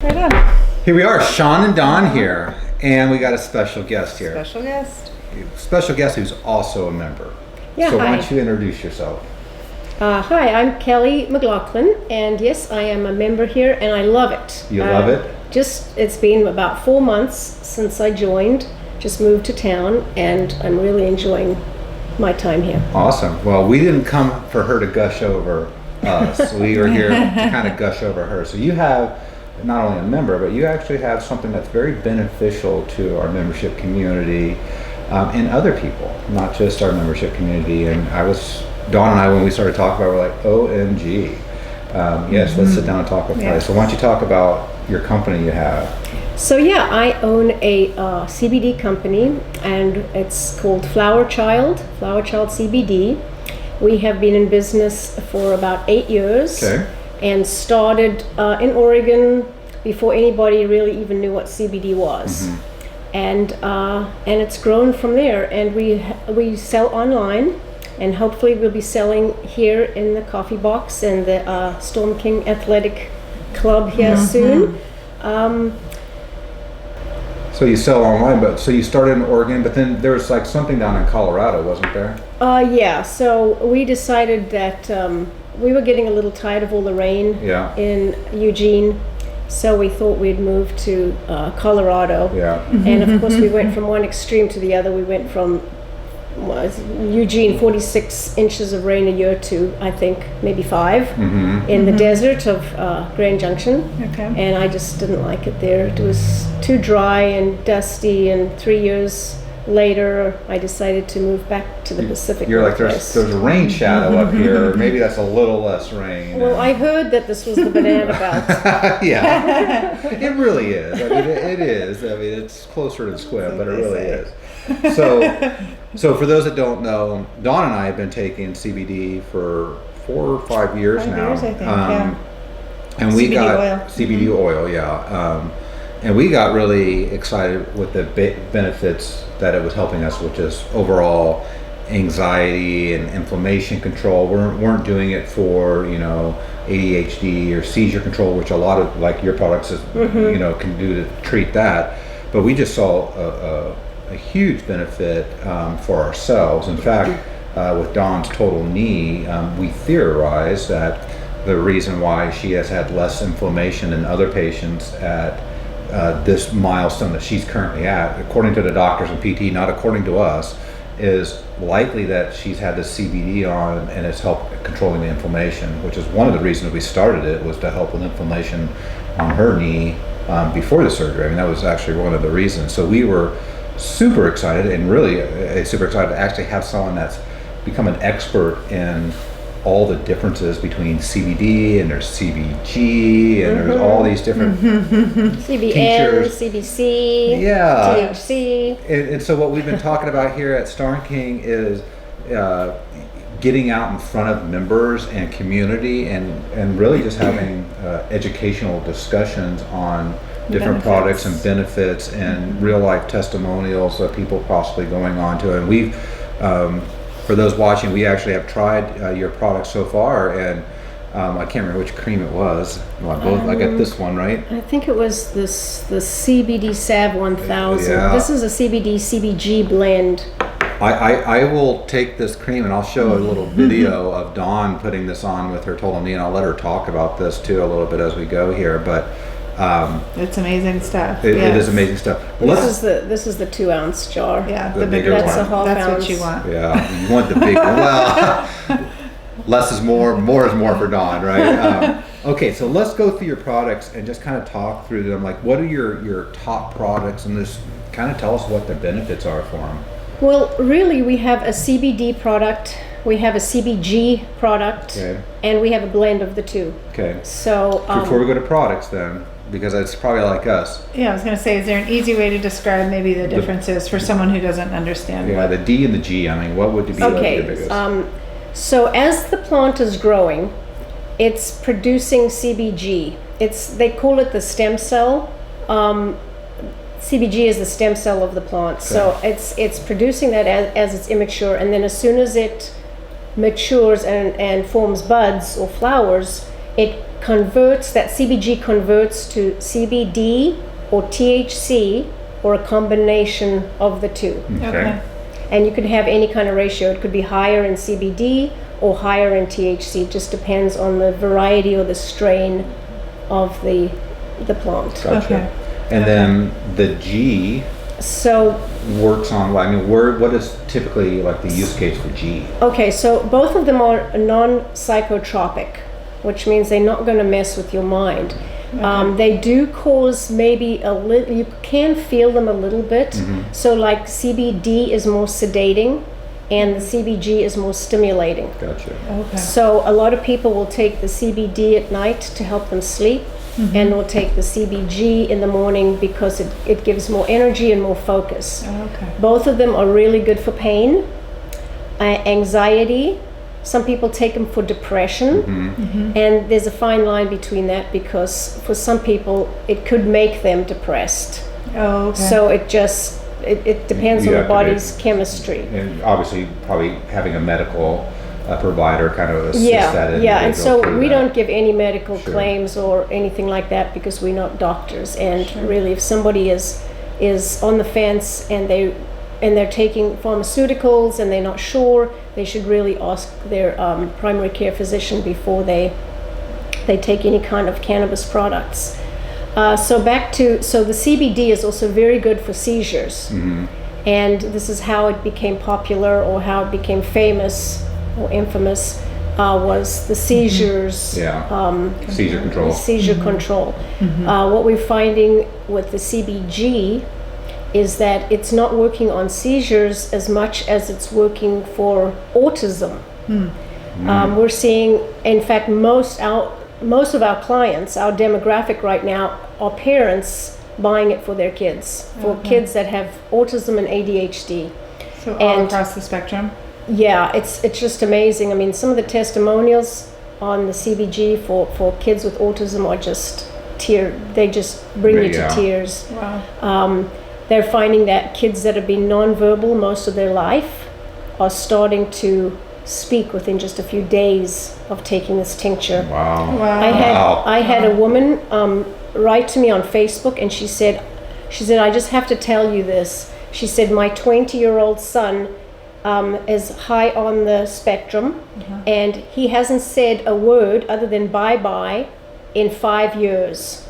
Right on. Here we are, Sean and Don here, and we got a special guest here. Special guest. Special guest who's also a member. Yeah, so why hi. don't you introduce yourself? Hi, I'm Kelly McLaughlin, and yes, I am a member here, and I love it. You love it? It's been about 4 months since I joined, just moved to town, and I'm really enjoying my time here. Awesome. Well, we didn't come for her to gush over us. We were here to kind of gush over her. So you have not only a member, but you actually have something that's very beneficial to our membership community and other people, not just our membership community. And Dawn and I, when we started talking about it, we're like, OMG. Yes, let's sit down and talk about it. So why don't you talk about your company you have? So yeah, I own a CBD company, and it's called Flower Child CBD. We have been in business for about 8 years. Okay. And started in Oregon before anybody really even knew what CBD was. And it's grown from there, and we sell online, and hopefully we'll be selling here in the Coffee Box and the Storm King Athletic Club here soon. So you sell online, but so you started in Oregon, but then there was like something down in Colorado, wasn't there? Yeah, so we decided that we were getting a little tired of all the rain in Eugene, so we thought we'd move to Colorado. Yeah. And of course we went from one extreme to the other. We went from Eugene, 46 inches of rain a year to, I think, maybe 5 in the desert of Grand Junction. Okay. And I just didn't like it there. It was too dry and dusty, and 3 years later I decided to move back to the Pacific You're like, Northwest. there's a rain shadow up here. Maybe that's a little less rain. Well, I heard that this was the banana belt. Yeah, it really is. I mean, it is. I mean, it's closer to squib, but it really is. So for those that don't know, Dawn and I have been taking CBD for 4 or 5 years 5 now. years, I think, yeah. And we CBD got oil. CBD oil, yeah. And we got really excited with the benefits that it was helping us, which is overall anxiety and inflammation control. We weren't doing it for, ADHD or seizure control, which a lot of like your products is, can do to treat that. But we just saw a huge benefit for ourselves. In fact, with Dawn's total knee, we theorized that the reason why she has had less inflammation than other patients at this milestone that she's currently at, according to the doctors and PT, not according to us, is likely that she's had the CBD on and it's helped controlling the inflammation, which is one of the reasons we started it, was to help with inflammation on her knee before the surgery. I mean, that was actually one of the reasons. So we were super excited, and really super excited to actually have someone that's become an expert in all the differences between CBD and there's CBG and there's all these different CBN, tinctures. CBC, Yeah. THC. And so what we've been talking about here at Storm King is getting out in front of members and community and really just having educational discussions on different products and benefits and real life testimonials of people possibly going on to it. And we've, for those watching, we actually have tried your products so far, and I can't remember which cream it was. Well, I got this one, right? I think it was the CBD Salve 1000. Yeah. This is a CBD CBG blend. I will take this cream and I'll show a little video of Dawn putting this on with her total knee, and I'll let her talk about this too a little bit as we go here. But it's amazing stuff. it is amazing stuff. This is the 2 ounce jar. Yeah, The the bigger bigger one. That's a half That's ounce. what you want. Yeah, you want the big one. Well, less is more is more for Dawn, right? Okay, so let's go through your products and just kind of talk through them. Like, what are your top products, and just kind of tell us what the benefits are for them. Well, really, we have a CBD product, we have a CBG product, and we have a blend of the two. Okay. So Before we go to products, then, because it's probably like us. Yeah, I was going to say, is there an easy way to describe maybe the differences for someone who doesn't understand? Yeah, the D and the G. I mean, what would be like your biggest? So as the plant is growing, it's producing CBG. They call it the stem cell. CBG is the stem cell of the plant. So it's producing that as it's immature, and then as soon as it matures and forms buds or flowers, it that CBG converts to CBD or THC or a combination of the two. Okay. And you could have any kind of ratio. It could be higher in CBD or higher in THC. It just depends on the variety or the strain of the plant. Gotcha. Okay. And then the G So, works on, I mean, what is typically like the use case for G? okay, so both of them are non-psychotropic, which means they're not going to mess with your mind. They do cause maybe a little, you can feel them a little bit. So like CBD is more sedating and the CBG is more stimulating. Gotcha. Okay. So a lot of people will take the CBD at night to help them sleep, and will take the CBG in the morning because it gives more energy and more focus. Okay. Both of them are really good for pain, anxiety. Some people take them for depression, and there's a fine line between that because for some people it could make them depressed. Oh, okay. So it depends You on the have to be- body's chemistry. And obviously, probably having a medical provider kind of assist that. Yeah, and so individual through we that. don't give any medical Sure. claims or anything like that because we're not doctors. And really, if somebody is on the fence and they're taking pharmaceuticals and they're not sure, they should really ask their primary care physician before they take any kind of cannabis products. So the CBD is also very good for seizures, and this is how it became popular or how it became famous or infamous, was the seizures. Seizure control. Seizure control. What we're finding with the CBG is that it's not working on seizures as much as it's working for autism. We're seeing, in fact, most of our clients, our demographic right now, are parents buying it for their kids, for kids that have autism and ADHD. So all and- across the spectrum. Yeah, it's just amazing. I mean, some of the testimonials on the CBG for kids with autism are just they just bring you to Yeah. tears. Wow. They're finding that kids that have been nonverbal most of their life are starting to speak within just a few days of taking this tincture. Wow. Wow. I had a woman write to me on Facebook, and she said, I just have to tell you this. She said, my 20-year-old son is high on the spectrum, and he hasn't said a word other than bye-bye in 5 years.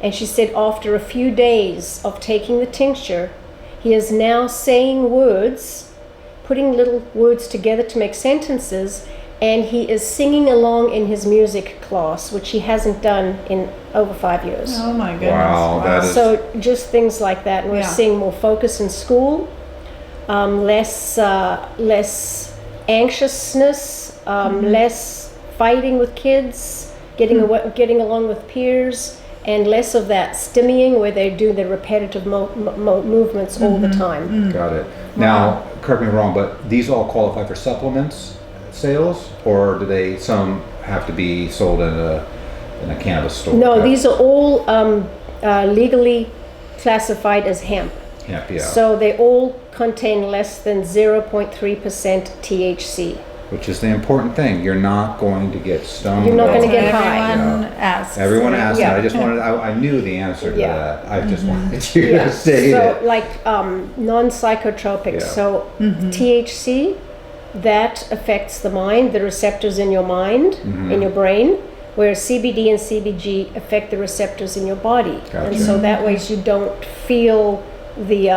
And she said after a few days of taking the tincture, he is now saying words, putting little words together to make sentences, and he is singing along in his music class, which he hasn't done in over 5 years. Oh my goodness. Wow, that is- So just things like that. And we're Yeah. seeing more focus in school, less anxiousness, less fighting with kids, getting along with peers, and less of that stimmying where they do the repetitive movements all the time. Got it. Now, correct me if I'm wrong, but these all qualify for supplements sales, or do they some have to be sold in a cannabis store? No, these are all legally classified as hemp. Hemp, yeah. So they all contain less than 0.3% THC. Which is the important thing. You're not going to get stoned. You're not That's gonna what get high. everyone asks. Everyone asked Yeah. that. I just wanted. I knew the answer to Yeah. that. I just wanted you to say so it. like non-psychotropic. Yeah. So THC, that affects the mind, the receptors in your mind, in your brain, whereas CBD and CBG affect the receptors in your body. Gotcha. And so that way you don't feel the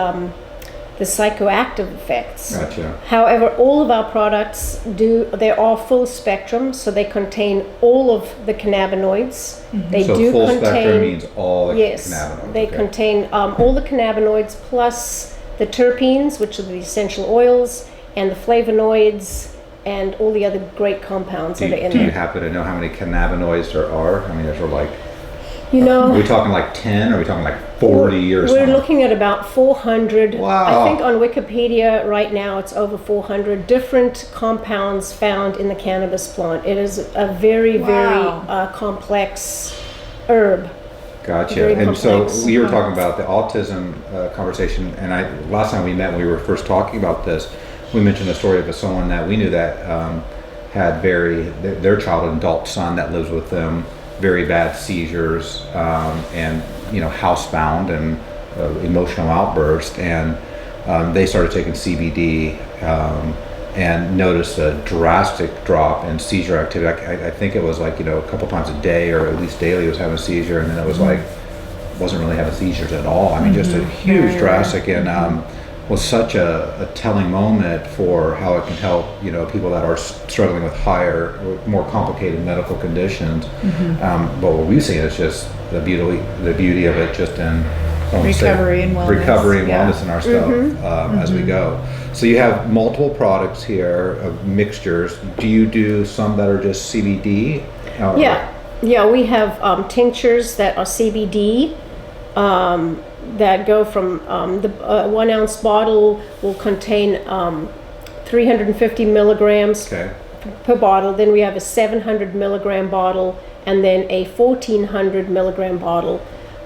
psychoactive effects. Gotcha. However, all of our products they are full spectrum, so they contain all of the cannabinoids. They So do full contain spectrum means all the yes, cannabinoids. they okay. contain all the cannabinoids plus the terpenes, which are the essential oils, and the flavonoids, and all the other great compounds that are in Do you there. happen to know how many cannabinoids there are? I mean, is there like, You are know, we talking like 10? Or are we talking like 40 or we're something? looking at about 400. Wow. I think on Wikipedia right now it's over 400 different compounds found in the cannabis plant. It is a very, Wow. very complex herb. Gotcha. Very And so complex. you were talking about the autism conversation, and last time we met, when we were first talking about this, we mentioned a story of someone that we knew that had their child, an adult son that lives with them, very bad seizures, and housebound and emotional outburst, and they started taking CBD. And noticed a drastic drop in seizure activity. I think it was like, a couple times a day, or at least daily, was having a seizure, and then it was like, wasn't really having seizures at all. I mean, just a huge drastic, and was such a telling moment for how it can help, people that are struggling with higher, more complicated medical conditions. But what we've seen is just the beauty of it, just in recovery and wellness in our stuff as we go. So you have multiple products here of mixtures. Do you do some that are just CBD? Yeah, we have tinctures that are CBD that go from the 1 ounce bottle will contain 350 milligrams per bottle. Then we have a 700 milligram bottle, and then a 1400 milligram bottle.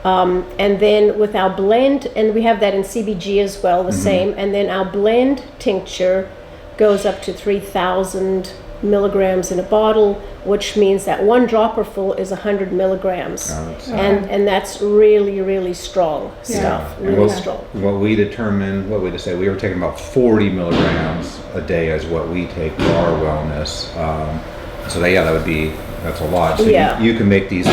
And then with our blend, and we have that in CBG as well, the same, and then our blend tincture goes up to 3,000 milligrams in a bottle, which means that one dropper full is 100 milligrams. And that's really, really strong stuff, really strong. What we just say, we were taking about 40 milligrams a day as what we take for our wellness. So that's a lot. So you can make these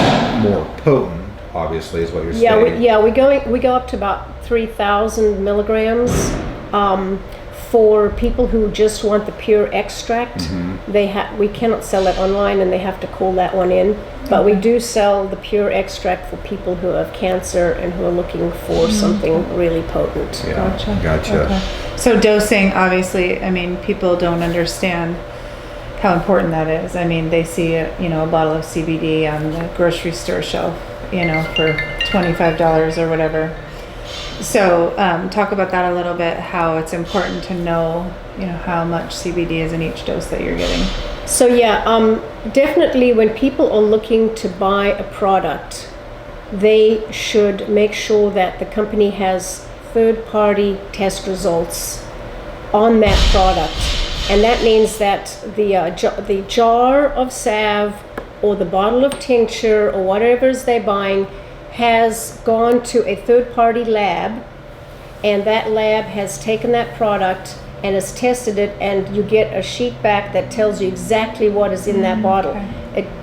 more potent, obviously, is what you're saying. We go up to about 3,000 milligrams. For people who just want the pure extract, we cannot sell it online, and they have to call that one in. But we do sell the pure extract for people who have cancer and who are looking for something really potent. Gotcha. Okay. So dosing, obviously, I mean, people don't understand how important that is. I mean, they see a bottle of CBD on the grocery store shelf, for $25 or whatever. So talk about that a little bit, how it's important to know, how much CBD is in each dose that you're getting. So definitely when people are looking to buy a product, they should make sure that the company has third-party test results on that product. And that means that the jar of salve or the bottle of tincture or whatever it is they're buying has gone to a third-party lab, and that lab has taken that product and has tested it, and you get a sheet back that tells you exactly what is in that bottle.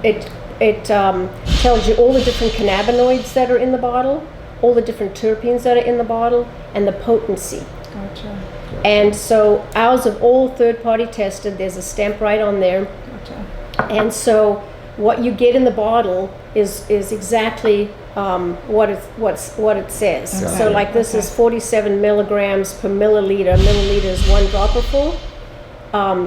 It tells you all the different cannabinoids that are in the bottle, all the different terpenes that are in the bottle, and the potency. Gotcha. And so ours are all third-party tested. There's a stamp right on there. Gotcha. And so what you get in the bottle is exactly what it says. Okay. So like this is 47 milligrams per milliliter. Milliliter is one dropper full.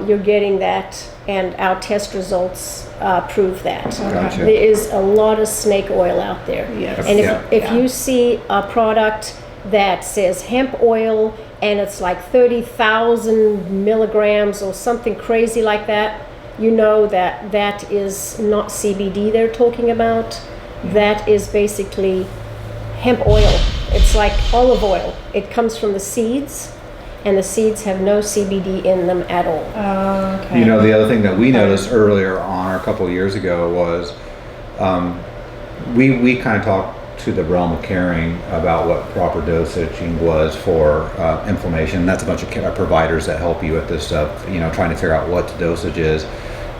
You're getting that, and our test results prove that. Gotcha. There is a lot of snake oil out there. Yes. And if you see a product that says hemp oil and it's like 30,000 milligrams or something crazy like that, you know that is not CBD they're talking about. That is basically hemp oil. It's like olive oil. It comes from the seeds, and the seeds have no CBD in them at all. Oh, okay. The other thing that we noticed earlier on, or a couple of years ago, was we kind of talked to the realm of caring about what proper dosaging was for inflammation. That's a bunch of providers that help you with this stuff, trying to figure out what the dosage is.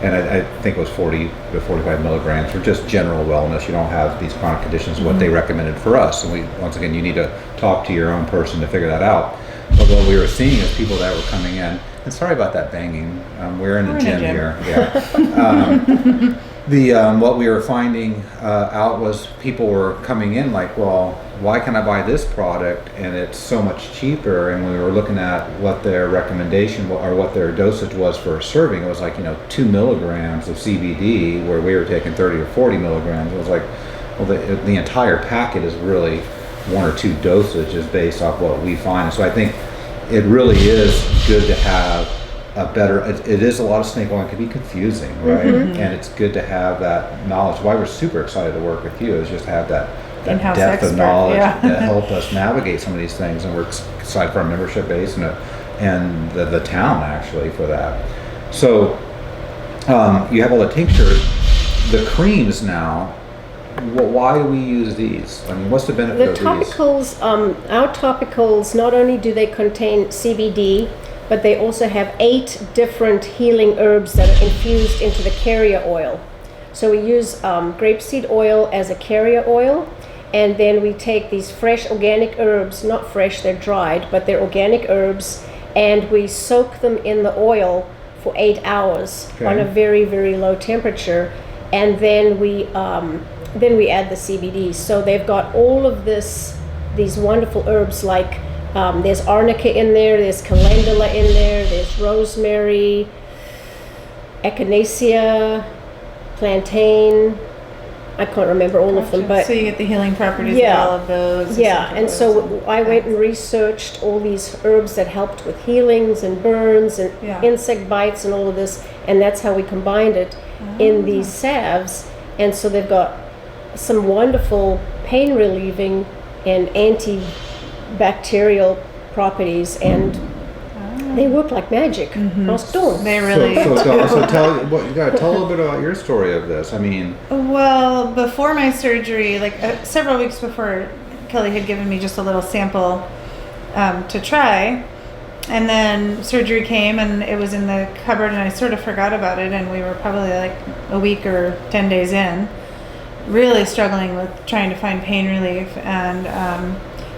And I think it was 40 to 45 milligrams for just general wellness. You don't have these chronic conditions, what they recommended for us. And once again, you need to talk to your own person to figure that out. But what we were seeing is people that were coming in, and sorry about that banging, we're in the gym here. Yeah. What we were finding out was people were coming in like, well, why can I buy this product and it's so much cheaper? And when we were looking at what their recommendation or what their dosage was for a serving, it was like 2 milligrams of CBD, where we were taking 30 or 40 milligrams. It was like, well, the entire packet is really 1 or 2 dosages based off what we find. And so I think it really is good to have a better, it is a lot of snake oil, it can be confusing, right? And it's good to have that knowledge. Why we're super excited to work with you is just to have that In-house depth of expert, knowledge yeah. that help us navigate some of these things, and we're excited for our membership base and the town actually for that. So you have all the tinctures, the creams now. why do we use these? I mean, what's the benefit The of these? topicals, our topicals, not only do they contain CBD, but they also have 8 different healing herbs that are infused into the carrier oil. So we use grapeseed oil as a carrier oil, and then we take these fresh organic herbs, not fresh, they're dried, but they're organic herbs, and we soak them in the oil for 8 hours on a very, very low temperature, and then we add the CBD. So they've got all of these wonderful herbs, like there's arnica in there, there's calendula in there, there's rosemary, echinacea, plantain. I can't remember all of them, but so you get the healing properties of all of those. Yeah, and so I went and researched all these herbs that helped with healings and burns and insect bites and all of this, and that's how we combined it in these salves. And so they've got some wonderful pain relieving and antibacterial properties, and they work like magic. They really So tell you gotta tell a little bit about your story of this. I mean, well, before my surgery, like several weeks before, Kelly had given me just a little sample to try, and then surgery came and it was in the cupboard and I sort of forgot about it, and we were probably like a week or 10 days in, really struggling with trying to find pain relief, and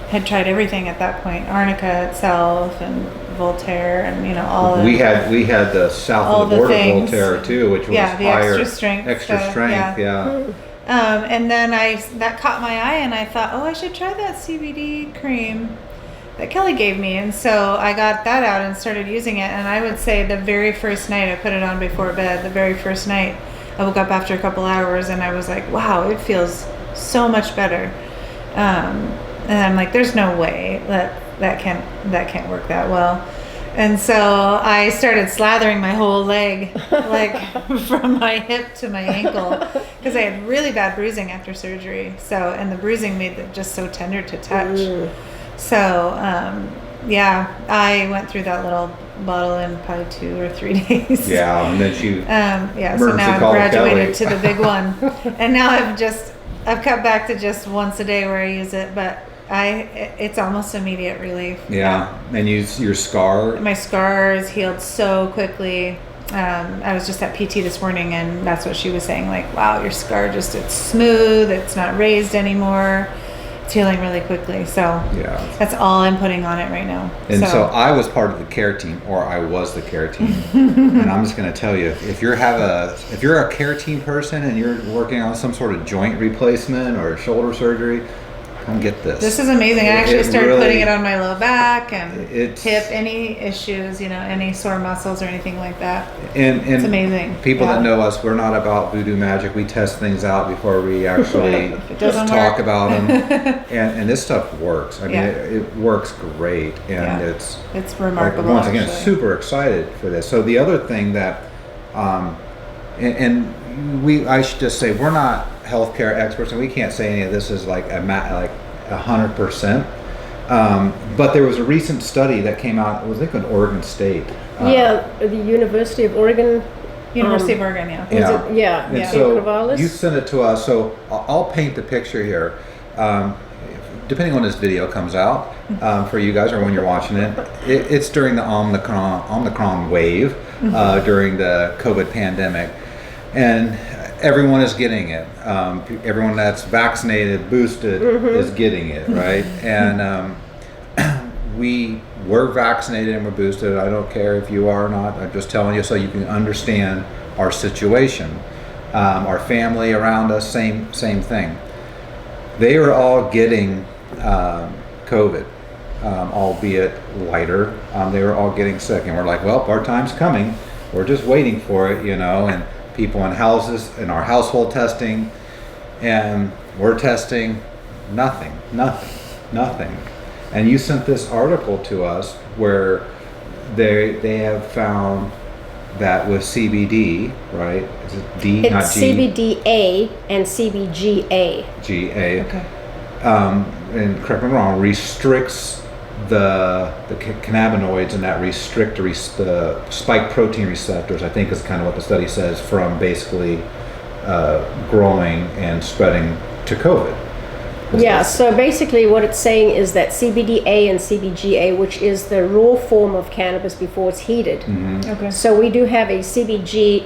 had tried everything at that point, arnica itself and Voltaire, and all of we had the south of the border Voltaire too, which was the higher, extra strength yeah. And then that caught my eye, and I thought, I should try that CBD cream that Kelly gave me, and so I got that out and started using it. And I would say the very first night I put it on before bed, the very first night I woke up after a couple hours and I was like, wow, it feels so much better. And I'm like, there's no way that can't work that well. And so I started slathering my whole leg, like from my hip to my ankle, because I had really bad bruising after surgery. So, and the bruising made it just so tender to touch. So, I went through that little bottle in probably 2 or 3 days. Yeah, and then so now I've graduated to the big one. And now I've cut back to just once a day where I use it, but it's almost immediate relief. Yeah. And your scar? My scar is healed so quickly. I was just at PT this morning, and that's what she was saying, like, wow, your scar it's smooth, it's not raised anymore. It's healing really quickly. So that's all I'm putting on it right now. And so I was part of the care team, or I was the care team. And I'm just going to tell you, if you're a care team person and you're working on some sort of joint replacement or shoulder surgery, come get this. This is amazing. I actually started putting it on my low back and hip, any issues, any sore muscles or anything like that. And it's amazing. People that know us, we're not about voodoo magic. We test things out before we actually just talk about them. And this stuff works. I mean, it works great. And it's remarkable. Like, once again, super excited for this. So the other thing that, I should just say, we're not healthcare experts, and we can't say any of this is like 100%. But there was a recent study that came out. It was like in Oregon State. The University of Oregon. University of Oregon, yeah. And so you sent it to us. So I'll paint the picture here. Depending on this video comes out for you guys, or when you're watching it, it's during the Omicron wave during the COVID pandemic, and everyone is getting it. Everyone that's vaccinated, boosted, is getting it, right? And we were vaccinated and we're boosted. I don't care if you are or not. I'm just telling you so you can understand our situation. Our family around us, same thing. They are all getting COVID, albeit lighter. They were all getting sick, and we're like, well, our time's coming. We're just waiting for it, and people in houses, in our household testing, and we're testing nothing. And you sent this article to us where they have found that with CBD, right? Is it D, not It's G? CBDA and CBGA. GA. Okay. And correct me if I'm wrong, restricts the cannabinoids, and that restrict the spike protein receptors, I think is kind of what the study says, from basically growing and spreading to COVID. Yeah, so basically what it's saying is that CBDA and CBGA, which is the raw form of cannabis before it's heated. Okay. So we do have a CBDA,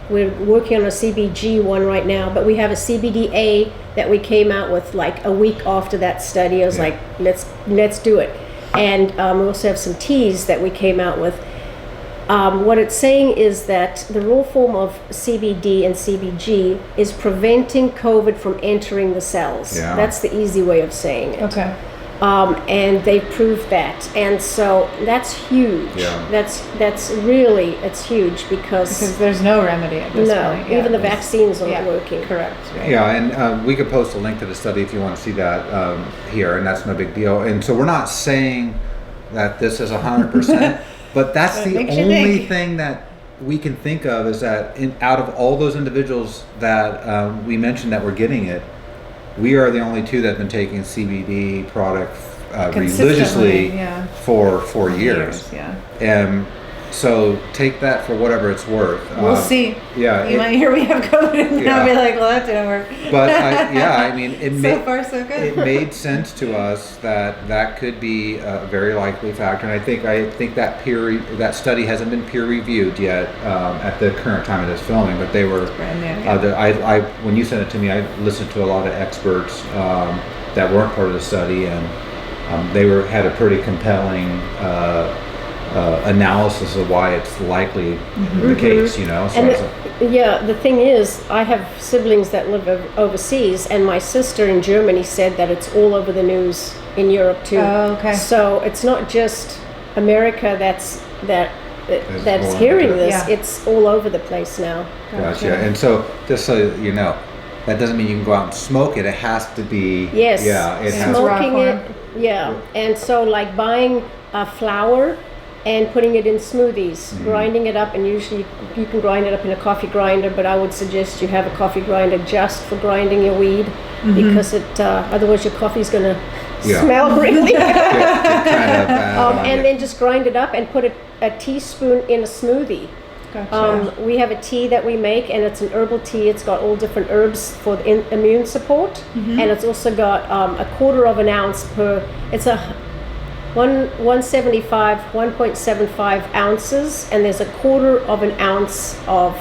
we're working on a CBG one right now, but we have a CBDA that we came out with like a week after that study. I was like, let's do it. And we also have some teas that we came out with. What it's saying is that the raw form of CBD and CBG is preventing COVID from entering the cells. Yeah. That's the easy way of saying it. Okay. And they proved that, and so that's huge. Yeah. That's really, it's huge because there's no remedy at this point. even the vaccines aren't Yeah. working. Correct. Right. Yeah, and we could post a link to the study if you want to see that here, and that's no big deal. And so we're not saying that this is 100%, but that's But it the makes you only think. thing that we can think of is that out of all those individuals that we mentioned that were getting it, we are the only two that have been taking CBD product religiously yeah. for 4 years. Yeah. So take that for whatever it's worth. We'll see. Yeah. You might hear we have COVID and Yeah. I'll be like, well, that didn't work. But I mean, it So far, so good. it made sense to us that could be a very likely factor, and I think that that study hasn't been peer reviewed yet at the current time of this filming, but they were. Brand new, I when you sent it to me, I listened to a lot of experts that weren't part of the study, and they had a pretty compelling analysis of why it's likely the case, you know. So And it's the thing is, I have siblings that live overseas, and my sister in Germany said that it's all over the news in Europe too. Oh, okay. So it's not just America that's all hearing over it. this. Yeah. It's all over the place now. Gotcha. And so, just so you know, that doesn't mean you can go out and smoke it. It has to be. Yes. Yeah. It has. Raw Smoking form. it. Yeah. And so like buying flour and putting it in smoothies, grinding it up, and usually you can grind it up in a coffee grinder, but I would suggest you have a coffee grinder just for grinding your weed, because otherwise your coffee's going to smell really Get kind of bad on and it. then just grind it up and put a teaspoon in a smoothie. Gotcha. We have a tea that we make, and it's an herbal tea. It's got all different herbs for immune support, and it's also got a quarter of an ounce per. It's a 1.75 ounces, and there's a quarter of an ounce of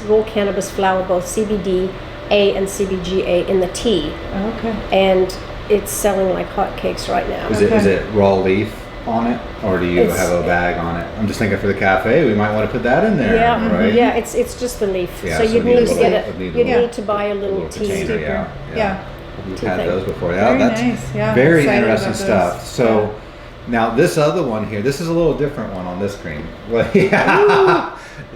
raw cannabis flower, both CBD A and CBGA in the tea, Okay. and it's selling like hotcakes right now. Is it raw leaf on it, or do you It's- have a bag on it? I'm just thinking for the cafe, we might want to put that in there, Yeah, right? yeah, it's just the leaf. Yeah, so so you'd need a need to little- get would need a you'd little- need to buy a little tea. container, yeah. Yeah. We've Tea had thing. those before. Very That's nice. Yeah, very excited interesting about stuff. those. So now this other one here, this is a little different one on this screen. Well, yeah.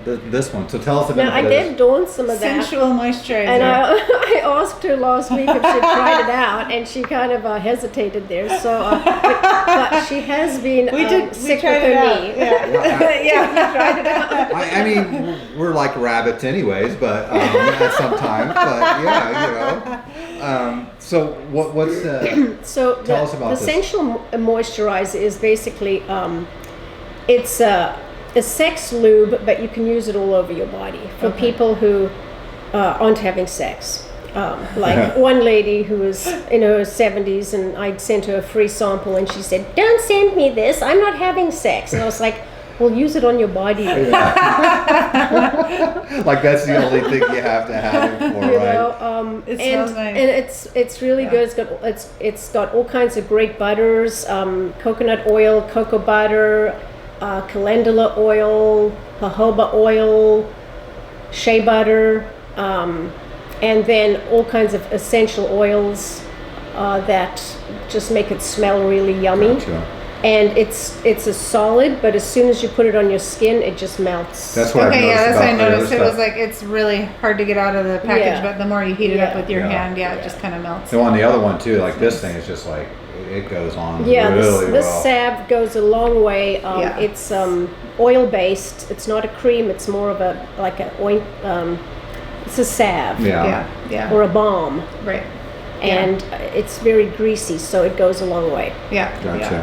This one. So tell us about Now I this. gave Dawn some of that. Sensual moisturizer. And I asked her last week if she'd tried it out, and she kind of hesitated there. So, but she has been we sick tried with it her out. knee. Yeah. Yeah, we tried it out. I mean, we're like rabbits anyways, but at some time. But yeah, so what's So Tell us about the this. sensual moisturizer is basically it's a sex lube, but you can use it all over your body for people who aren't having sex. Like one lady who was in her 70s, and I sent her a free sample, and she said, "Don't send me this. I'm not having sex." And I was like, "Well, use it on your body." like that's the only thing you have to have it for, You right? know, It and, smells nice. and it's really good. It's got all kinds of great butters, coconut oil, cocoa butter, calendula oil, jojoba oil, shea butter, and then all kinds of essential oils that just make it smell really yummy. Gotcha. And it's a solid, but as soon as you put it on your skin, it just melts. That's what Okay, I've yeah, that's noticed what I about the noticed. It other was stuff. like, it's really hard to get out of the package, Yeah. but the more you heat it up Yeah. with your Yeah. hand, it just kind of melts. So on the other one too, like this thing is just like it goes on Yeah, really this well. salve goes a long way. Yeah. It's oil based. It's not a cream. It's more of it's a salve Yeah, or a balm, right. and it's very greasy, so it goes a long way. Yeah. Gotcha. Yeah.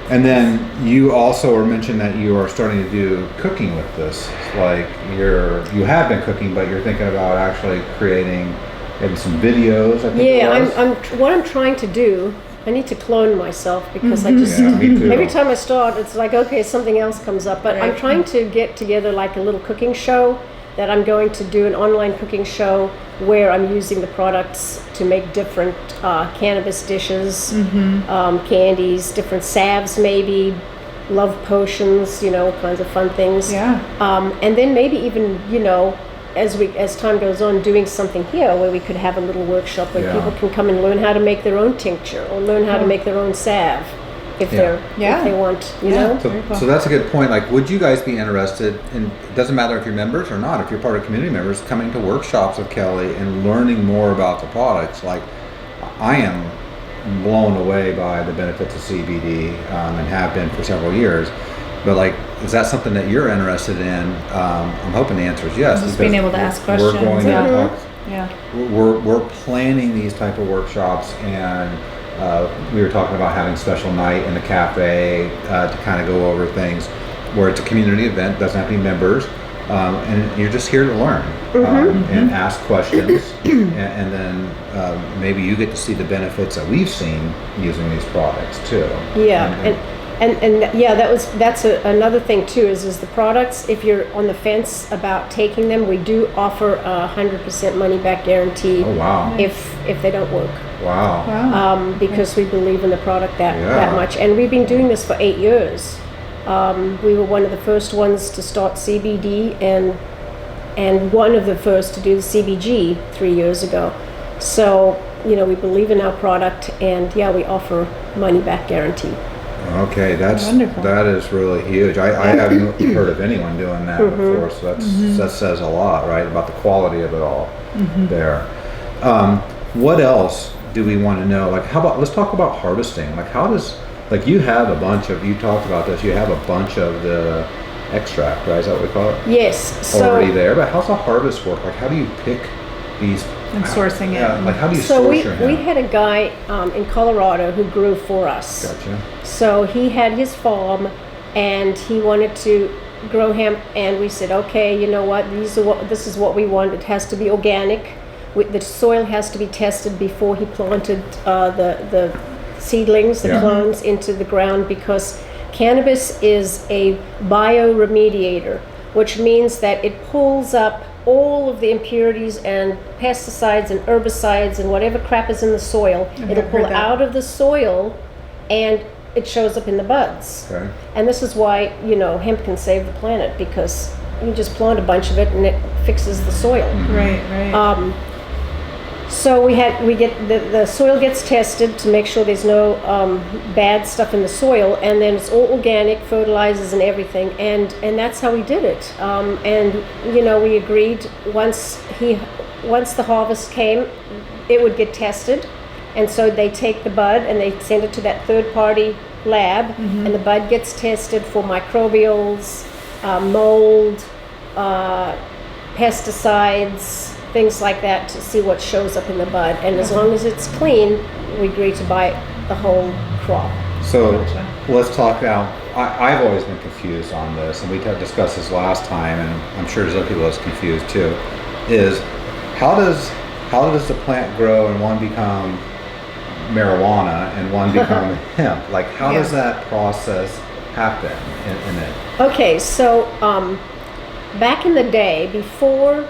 And then you also were mentioned that you are starting to do cooking with this. Like you have been cooking, but you're thinking about actually creating maybe some videos. I think Yeah, it was. what I'm trying to do. I need to clone myself because I just Yeah, me too. every time I start, it's like okay, something else comes up. But I'm Right. trying to get together like a little cooking show that I'm going to do an online cooking show where I'm using the products to make different cannabis dishes, candies, different salves, maybe love potions, kinds of fun things. Yeah. And then maybe even as time goes on, doing something here where we could have a little workshop where Yeah. people can come and learn how to make their own tincture or learn how to make their own salve if Yeah. if they want, Yeah. So, Very cool. so that's a good point. Like, would you guys be interested in, it doesn't matter if you're members or not, if you're part of community members, coming to workshops with Kelly and learning more about the products? Like, I am blown away by the benefits of CBD and have been for several years. But like, is that something that you're interested in? I'm hoping the answer is yes. Just because being able to ask We're questions, going yeah. to talk, Yeah. we're planning these type of workshops, and we were talking about having special night in the cafe to kind of go over things where it's a community event, doesn't have to be members, and you're just here to learn and ask questions, and then maybe you get to see the benefits that we've seen using these products too. Yeah, and yeah, that's another thing too. Is the products? If you're on the fence about taking them, we do offer a 100% money back guarantee. Oh wow! If they don't work, Wow! Wow. because we believe in the product that Yeah. much, and we've been doing this for 8 years. We were one of the first ones to start CBD, and one of the first to do the CBG 3 years ago. So we believe in our product, and yeah, we offer money back guarantee. Okay, Wonderful. that is really huge. I haven't heard of anyone doing that before, so that says a lot, right, about the quality of it all there. What else do we want to know? Like, how about, let's talk about harvesting. Like, how does, like, you have a bunch of, you talked about this, you have a bunch of the extract, right? Is that what we call it? Yes. So Already there, but how's the harvest work? Like, how do you pick these? And sourcing it. Yeah, like, how do you So source we your hemp? we had a guy in Colorado who grew for us. Gotcha. So he had his farm, and he wanted to grow hemp, and we said, okay, you know what? This is what we want. It has to be organic. The soil has to be tested before he planted the seedlings, the Yeah. clones, into the ground, because cannabis is a bioremediator, which means that it pulls up all of the impurities and pesticides and herbicides and whatever crap is in the soil. Okay, It'll I've pull heard that. out of the soil, and it shows up in the buds. Okay. And this is why, hemp can save the planet, because you just plant a bunch of it and it fixes the soil. Right. Right. So the soil gets tested to make sure there's no bad stuff in the soil, and then it's all organic, fertilizers and everything, and that's how we did it. And we agreed once the harvest came, it would get tested, and so they take the bud and they send it to that third-party lab, and the bud gets tested for microbials, mold, pesticides, things like that, to see what shows up in the bud. And as long as it's clean, we agree to buy the whole crop. So Gotcha. let's talk now. I've always been confused on this, and we discussed this last time, and I'm sure there's other people that's confused too. Is how does the plant grow and one become marijuana and one become hemp? Like, how does that process happen in it? Okay, so back in the day, before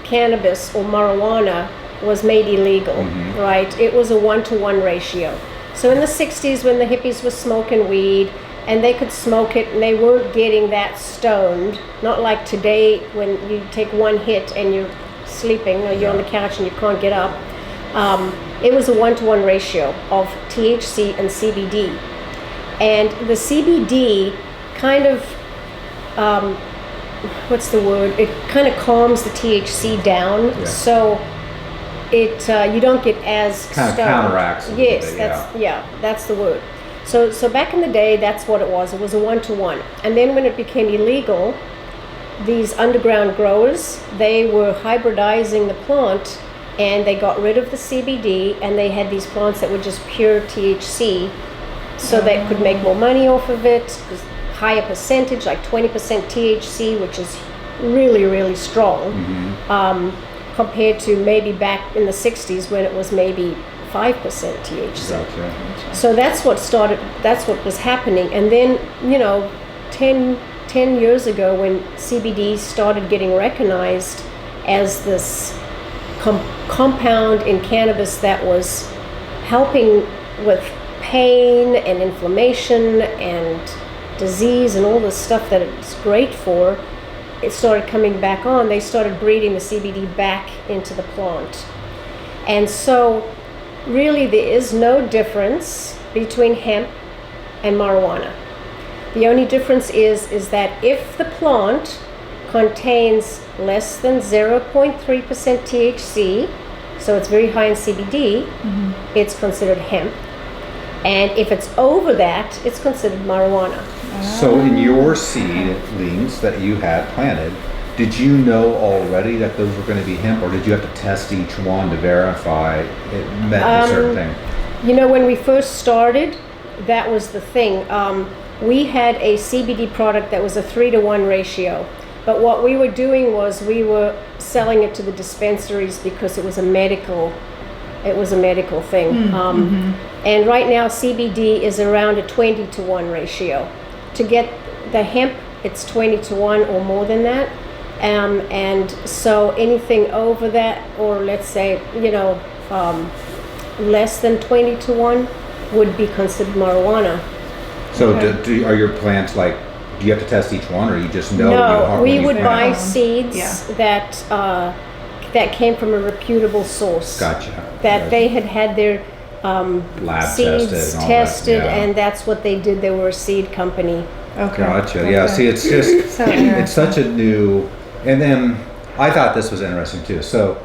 cannabis or marijuana was made illegal, right? It was a 1-to-1 ratio. So in the 60s, when the hippies were smoking weed, and they could smoke it and they weren't getting that stoned, not like today when you take one hit and you're sleeping or you're on the couch and you can't get up. It was a 1-to-1 ratio of THC and CBD. And the CBD kind of, what's the word? It kind of calms the THC down, Yeah. so it you don't get as Kind of stoned. counteracts a little Yes, bit, that's the word. So back in the day, that's what it was. It was a 1-to-1. And then when it became illegal, these underground growers, they were hybridizing the plant, and they got rid of the CBD, and they had these plants that were just pure THC, so they could make more money off of it, higher percentage, like 20% THC, which is really, really strong. compared to maybe back in the 60s when it was maybe 5% THC. Gotcha. So that's what was happening. And then, 10 years ago when CBD started getting recognized as this compound in cannabis that was helping with pain and inflammation and disease and all the stuff that it's great for, it started coming back on. They started breeding the CBD back into the plant. And so really there is no difference between hemp and marijuana. The only difference is that if the plant contains less than 0.3% THC, so it's very high in CBD, it's considered hemp. And if it's over that, it's considered marijuana. So in your seedlings that you had planted, did you know already that those were going to be hemp, or did you have to test each one to verify it meant a certain thing? When we first started, that was the thing. We had a CBD product that was a 3-to-1 ratio. But what we were doing was we were selling it to the dispensaries because it was a medical thing. And right now CBD is around a 20-to-1 ratio. To get the hemp, it's 20-to-1 or more than that. And so anything over that, or let's say, less than 20-to-1 would be considered marijuana. So are your plants like, do you have to test each one, or you just know? No, we would buy plant? seeds that came from a reputable source. Gotcha. That they had their lab seeds tested, and that's what they did. They were a seed company. Okay. Gotcha. Yeah. See, it's just it's such a new. And then I thought this was interesting too. So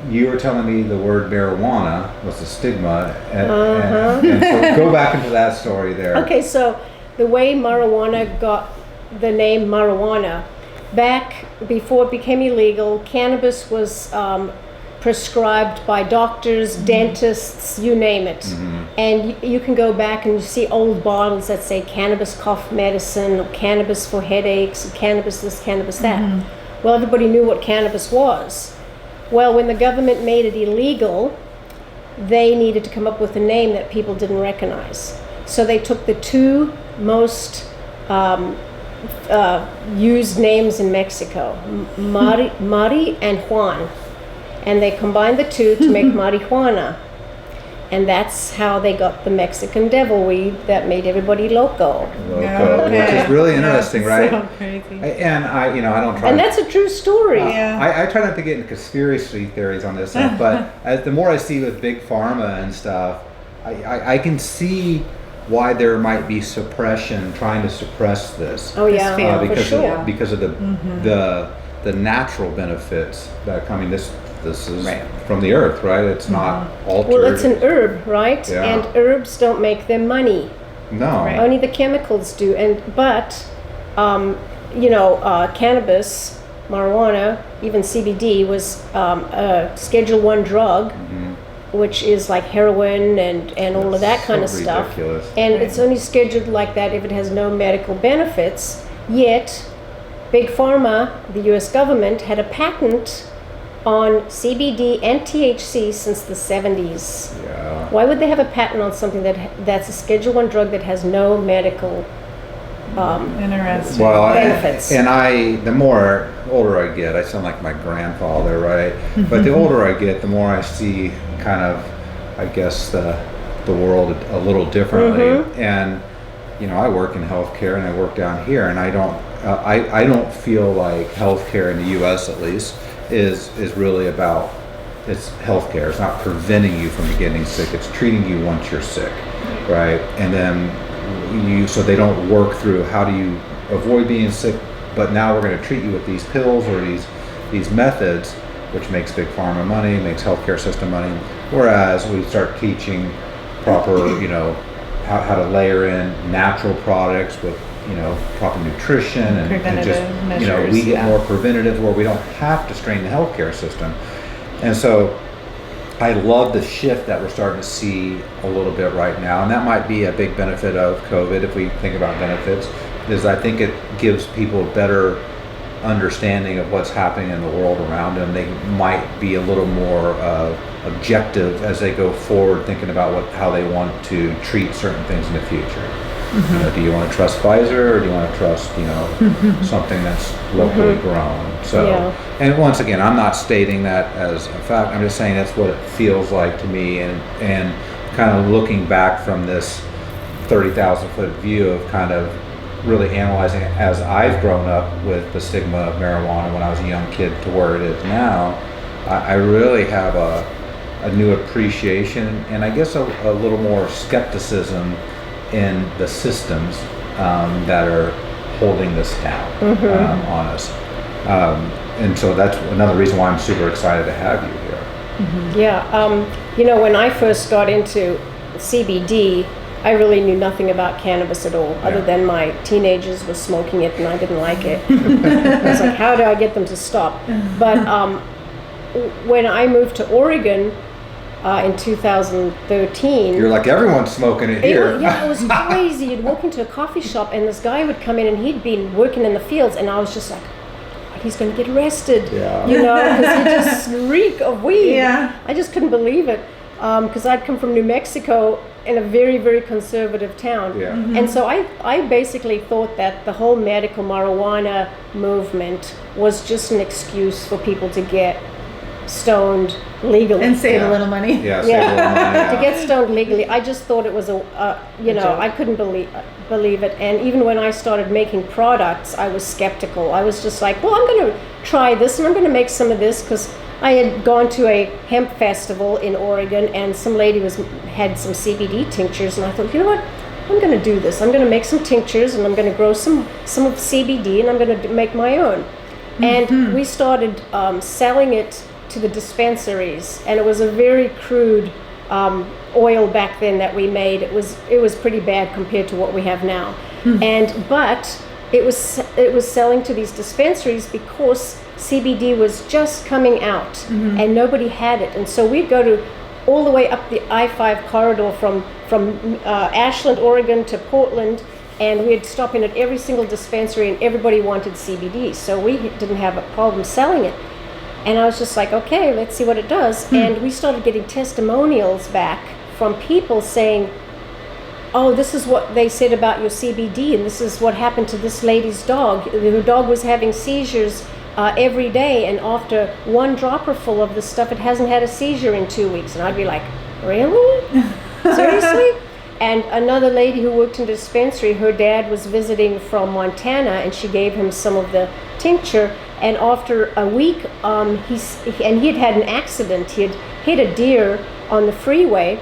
you were telling me the word marijuana was a stigma, and so go back into that story there. Okay, so the way marijuana got the name marijuana, back before it became illegal, cannabis was prescribed by doctors, dentists, you name it. And you can go back and you see old bottles that say cannabis cough medicine, or cannabis for headaches, or cannabis this, cannabis that. Well, everybody knew what cannabis was. Well, when the government made it illegal, they needed to come up with a name that people didn't recognize. So they took the two most used names in Mexico, Mari and Juan. And they combined the two to make marijuana. And that's how they got the Mexican devil weed that made everybody loco. Which is really interesting, right? So crazy. And I don't try. And that's a true story. I try not to get into conspiracy theories on this stuff, but the more I see with big pharma and stuff, I can see why there might be suppression, trying to suppress this. Oh yeah, because for sure. Because of the natural benefits that coming. This is from the earth, right? It's not altered. Well, it's an herb, right? Yeah. And herbs don't make them money. No. Right. Only the chemicals do. But cannabis, marijuana, even CBD was a Schedule 1 drug, which is like heroin and all of that kind of stuff. Ridiculous. And it's only scheduled like that if it has no medical benefits. Yet, Big Pharma, the U.S. government, had a patent on CBD and THC since the 70s. Yeah. Why would they have a patent on something that's a Schedule 1 drug that has no medical Interesting. Well, benefits? and the more older I get, I sound like my grandfather, right? But the older I get, the more I see kind of, I guess, the world a little differently. And I work in healthcare, and I work down here, and I don't feel like healthcare in the U.S. at least is really about, it's healthcare. It's not preventing you from getting sick. It's treating you once you're sick, right? And then so they don't work through how do you avoid being sick, but now we're going to treat you with these pills or these methods, which makes big pharma money, makes healthcare system money. Whereas we start teaching proper, how to layer in natural products with proper nutrition and just measures, we get more preventative where we don't have to strain the healthcare system. And so I love the shift that we're starting to see a little bit right now, and that might be a big benefit of COVID if we think about benefits, is I think it gives people a better understanding of what's happening in the world around them, they might be a little more objective as they go forward, thinking about how they want to treat certain things in the future. You know, do you want to trust Pfizer, or do you want to trust, something that's locally grown? So, and once again, I'm not stating that as a fact. I'm just saying that's what it feels like to me, and kind of looking back from this 30,000 foot view of kind of really analyzing it as I've grown up with the stigma of marijuana when I was a young kid to where it is now. I really have a new appreciation, and I guess a little more skepticism in the systems that are holding this down on us. And so that's another reason why I'm super excited to have you here. Yeah, when I first got into CBD, I really knew nothing about cannabis at all, other than my teenagers were smoking it and I didn't like it. I was like, how do I get them to stop? But when I moved to Oregon, in 2013. You're like, everyone's smoking it here. It was crazy. You'd walk into a coffee shop and this guy would come in and he'd been working in the fields, and I was just like, he's going to get arrested. Because he just reek of weed. I just couldn't believe it, because I'd come from New Mexico in a very, very conservative town. And so I basically thought that the whole medical marijuana movement was just an excuse for people to get stoned legally and save a little money. Save a little money. To get stoned legally. I just thought it was I couldn't believe it. And even when I started making products, I was skeptical. I was just like, well, I'm going to try this and I'm going to make some of this, because I had gone to a hemp festival in Oregon and some lady had some CBD tinctures, and I thought, you know what, I'm going to do this. I'm going to make some tinctures and I'm going to grow some of CBD and I'm going to make my own. And we started selling it to the dispensaries, and it was a very crude oil back then that we made. It was pretty bad compared to what we have now. But it was selling to these dispensaries because CBD was just coming out and nobody had it. And so we'd go to all the way up the I-5 corridor from Ashland, Oregon to Portland, and we'd stop in at every single dispensary and everybody wanted CBD. So we didn't have a problem selling it. And I was just like, okay, let's see what it does. And we started getting testimonials back from people saying, oh, this is what they said about your CBD, and this is what happened to this lady's dog. Her dog was having seizures every day, and after one dropper full of this stuff, it hasn't had a seizure in 2 weeks. And I'd be like, really? Seriously? And another lady who worked in the dispensary, her dad was visiting from Montana, and she gave him some of the tincture. And after a week, he had an accident. He had hit a deer on the freeway,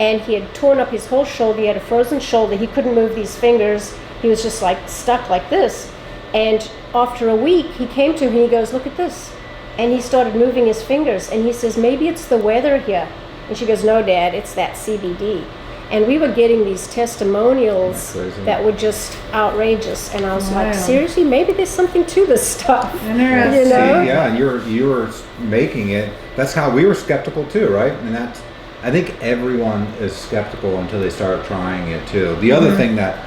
and he had torn up his whole shoulder. He had a frozen shoulder. He couldn't move these fingers. He was just like stuck like this. And after a week, he came to him and he goes, look at this. And he started moving his fingers. And he says, maybe it's the weather here. And she goes, no, Dad, it's that CBD. And we were getting these testimonials that were just outrageous, and I was like, seriously, maybe there's something to this stuff. Interesting. You know? And you were making it. That's how we were skeptical too, right? And I think everyone is skeptical until they start trying it too. The other thing that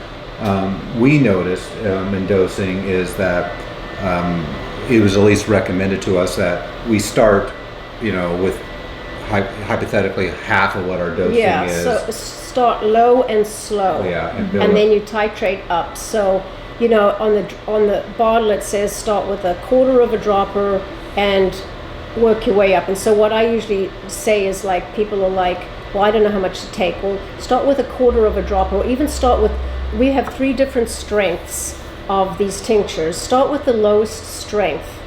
we noticed in dosing is that it was at least recommended to us that we start, with hypothetically half of what our dosing is. So start low and slow. And then you titrate up. So, on the bottle it says start with a quarter of a dropper and work your way up. And so what I usually say is, like, people are like, well, I don't know how much to take. Well, start with a quarter of a dropper, or even start with, we have 3 different strengths of these tinctures. Start with the lowest strength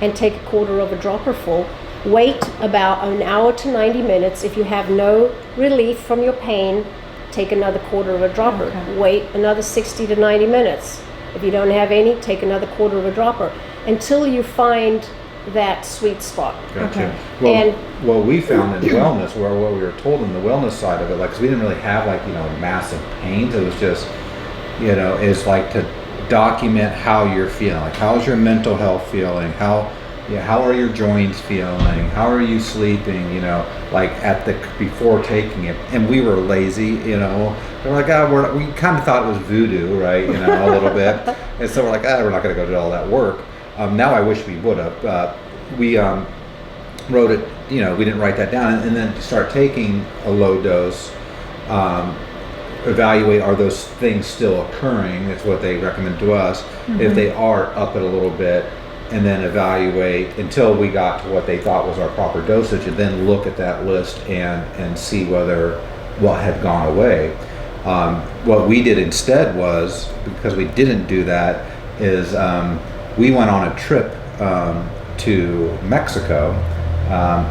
and take a quarter of a dropper full. Wait about an hour to 90 minutes. If you have no relief from your pain, take another quarter of a dropper. Okay. Wait another 60 to 90 minutes. If you don't have any, take another quarter of a dropper until you find that sweet spot. Gotcha. Okay. Well, and what we found in wellness, what we were told in the wellness side of it, like, 'cause we didn't really have massive pains. It was just, it's like to document how you're feeling. Like, how's your mental health feeling? How are your joints feeling? How are you sleeping? Before taking it. And we were lazy, We're like, we kind of thought it was voodoo, right? A little bit. And so we're like, we're not going to go do all that work. Now I wish we would have. We wrote it, we didn't write that down, and then start taking a low dose, evaluate, are those things still occurring? That's what they recommend to us. If they are, up it a little bit, and then evaluate until we got to what they thought was our proper dosage, and then look at that list and see what had gone away. What we did instead was, because we didn't do that, is we went on a trip to Mexico,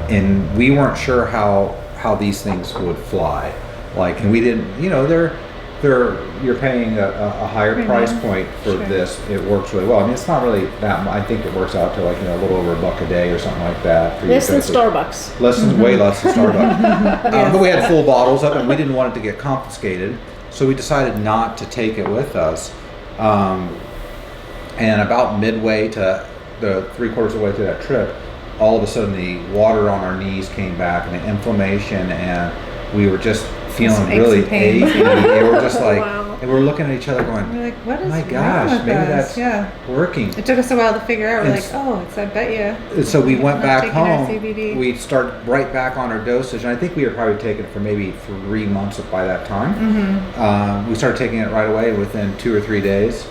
and we weren't sure how these things would fly. Like, and we didn't, you're paying a higher price point for this. It works really well. I mean, it's not really that much. I think it works out to like, a little over $1 a day or something like that. Less than Starbucks. Way less than Starbucks. But we had full bottles of it, and we didn't want it to get confiscated. So we decided not to take it with us. And about midway to the 3/4 of the way through that trip, all of a sudden the water on our knees came back and the inflammation, and we were just feeling really achy. They were just like, and we're looking at each other going, we're like, what is my wrong gosh, with maybe us? that's working. It took us a while to figure out. We're And like, oh, I bet you. So we went back taking our home. CBD. We started right back on our dosage, and I think we were probably taking it for maybe 3 months by that time. We started taking it right away. Within 2 or 3 days,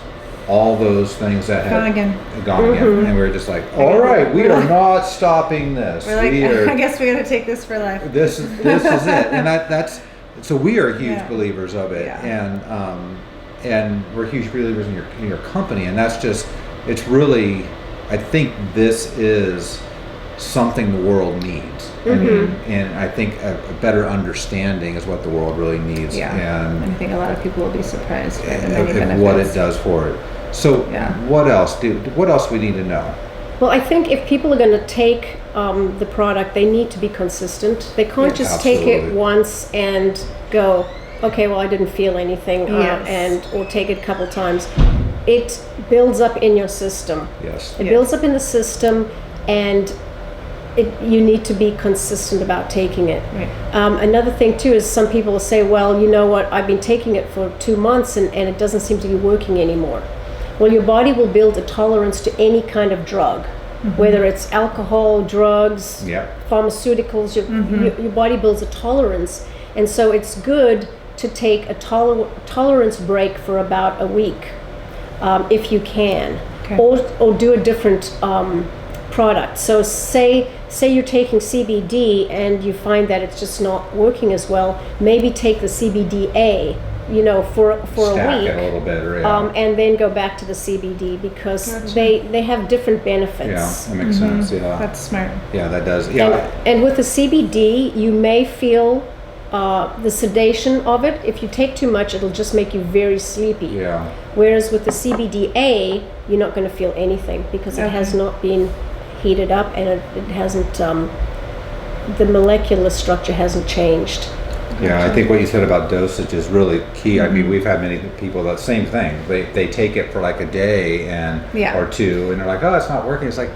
all those things that had Gone again. and we were just like, all right, we are not stopping this. We're like, I guess we got to take this for life. This is it, and that's so we are huge believers of it, and we're huge believers in your company, and that's just, it's really, I think this is something the world needs. I mean, and I think a better understanding is what the world really needs. And I think a lot of people will be surprised by the many and benefits. what it does for it. So what else we need to know? Well, I think if people are going to take the product, they need to be consistent. They can't just take it once and go, okay, well, I didn't feel anything, or take it a couple times. It builds up in your system. It builds up in the system, and you need to be consistent about taking it. Another thing too is some people will say, well, you know what, I've been taking it for 2 months and it doesn't seem to be working anymore. Well, your body will build a tolerance to any kind of drug, whether it's alcohol, drugs, pharmaceuticals. Your body builds a tolerance, and so it's good to take a tolerance break for about a week, if you can, or do a different product. So say you're taking CBD and you find that it's just not working as well. Maybe take the CBDA, for a week, it a little bit, and then go back to the CBD, because they have different benefits. Yeah, that makes sense. Yeah, that's smart. Yeah, that does. Yeah, and with the CBD, you may feel the sedation of it. If you take too much, it'll just make you very sleepy. Yeah. Whereas with the CBDA, you're not going to feel anything, because it has not been heated up, and it hasn't. The molecular structure hasn't changed. Yeah, I think what you said about dosage is really key. I mean, we've had many people that same thing. They take it for like a day or two, and they're like, oh, it's not working. It's like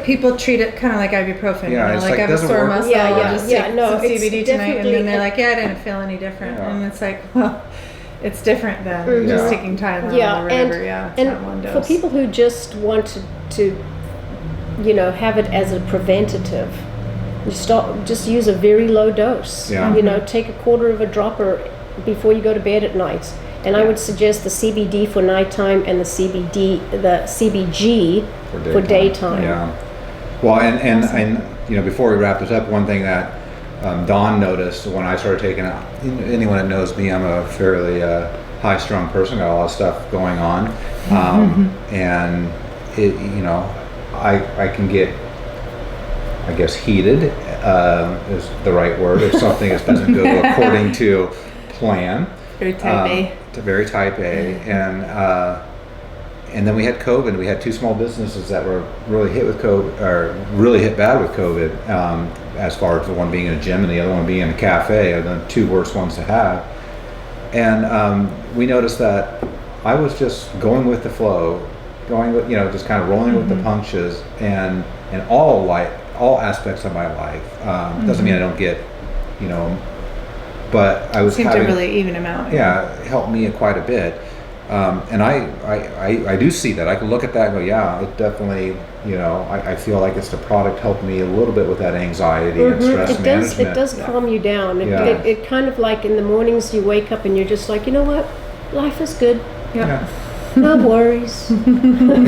people treat it kind of like ibuprofen. Yeah, it's like I have a doesn't sore work. muscle. I'll just take some it's CBD tonight, and then they're definitely like, I didn't feel any different. And it's like, well, it's different than just taking Tylenol or whatever. It's not one dose. For people who just want to have it as a preventative, just use a very low dose. Take a 1/4 of a dropper before you go to bed at night. And I would suggest the CBD for nighttime and the CBG for daytime. Yeah. Well, and before we wrap this up, one thing that Dawn noticed when I started taking it, anyone that knows me, I'm a fairly high-strung person, got a lot of stuff going on, and it, I can get, I guess, heated is the right word if something doesn't go according to plan. Very type A. Very type A, and then we had COVID. We had 2 small businesses that were really hit with COVID, or really hit bad with COVID. As far as the one being in a gym and the other one being in a cafe, are the 2 worst ones to have. And we noticed that I was just going with the flow, just kind of rolling with the punches, and all aspects of my life. Doesn't mean I don't get, but I was seemed to really even them out. Yeah, it helped me quite a bit. And I do see that. I can look at that and go, yeah, it definitely, you know, I feel like it's the product helped me a little bit with that anxiety and stress It does. management. It does calm you down. Yeah. It kind of like in the mornings you wake up and you're just like, you know what, life is good. Yeah. No worries. And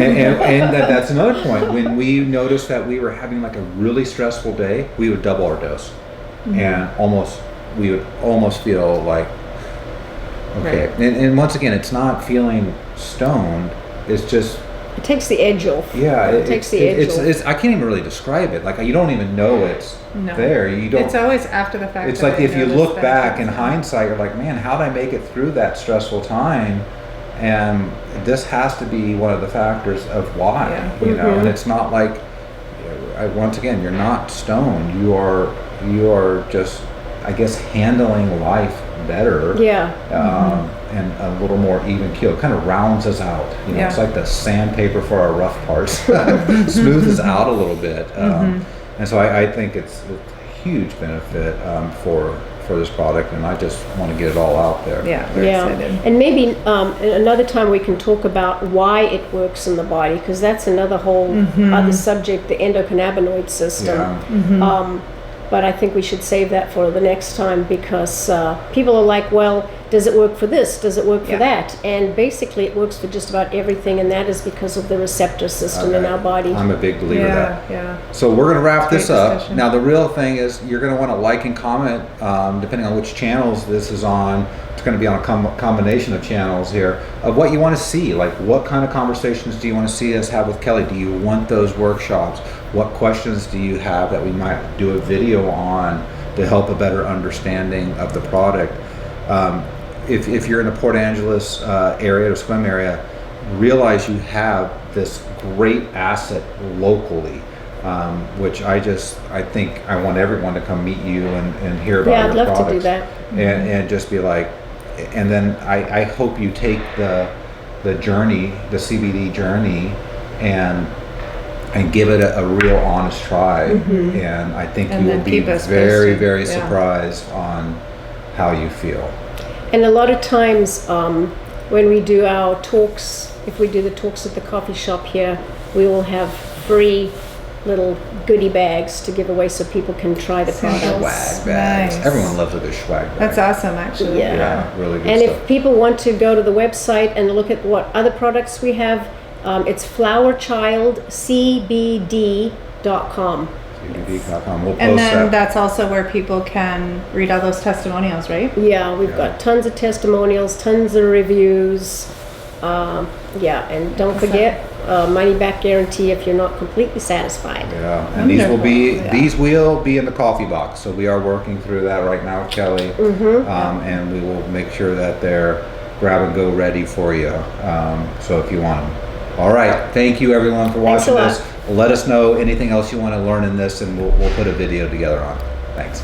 that's another point. When we noticed that we were having like a really stressful day, we would double our dose, and we would almost feel like, okay. Right. And once again, it's not feeling stoned. It's just, It takes the edge off. yeah, It takes the edge off. it's I can't even really describe it. Like, you don't even know it's No. there. You don't. It's always after the fact. It's that like I if you notice look that back in it's- hindsight, you're like, man, how did I make it through that stressful time? And this has to be one of the factors of why, Yeah. you know. And it's not like, once again, you're not stoned. You are just, I guess, handling life better. Yeah. And a little more even keel. It kind of rounds us out. You know, Yeah. it's like the sandpaper for our rough parts. Smooths us out a little bit. And so I think it's a huge benefit for this product, and I just want to get it all out there. Yeah, we're excited. And maybe another time we can talk about why it works in the body, because that's another whole other subject, the endocannabinoid system. Yeah. But I think we should save that for the next time, because people are like, well, does it work for this? Does it work for Yeah. that? And basically it works for just about everything, and that is because of the receptor system in our body. I'm a big believer of that. Yeah. So we're going to wrap Great this up. discussion. Now, the real thing is you're going to want to like and comment, depending on which channels this is on. It's going to be on a combination of channels here, of what you want to see. Like, what kind of conversations do you want to see us have with Kelly? Do you want those workshops? What questions do you have that we might do a video on to help a better understanding of the product? If you're in the Port Angeles area, the Swim area, realize you have this great asset locally, which I think I want everyone to come meet you and hear about Yeah, your I'd love products. to do that. And just be like, and then I hope you take the journey, the CBD journey, and give it a real honest try. And I think And you will then be keep us very, posted. very Yeah. surprised on how you feel. And a lot of times when we do our talks, if we do the talks at the coffee shop here, we will have free little goodie bags to give away so people can try the Samples. products. Swag bags. Nice. Everyone loves a good swag bag. That's awesome, actually. Yeah. Yeah, really good And stuff. if people want to go to the website and look at what other products we have, it's flowerchildcbd.com. CBD.com. We'll post And then that. that's also where people can read all those testimonials, right? Yeah, we've got tons of testimonials, tons of reviews. Yeah, and don't forget, money back guarantee if you're not completely satisfied. Yeah, and these will be Wonderful. Yeah. these will be in the coffee box. So we are working through that right now, Kelly, and we will make sure that they're grab and go ready for you. So if you want them. All right, thank you everyone for Thanks a watching lot. this. Let us know anything else you want to learn in this, and we'll put a video together on. Thanks.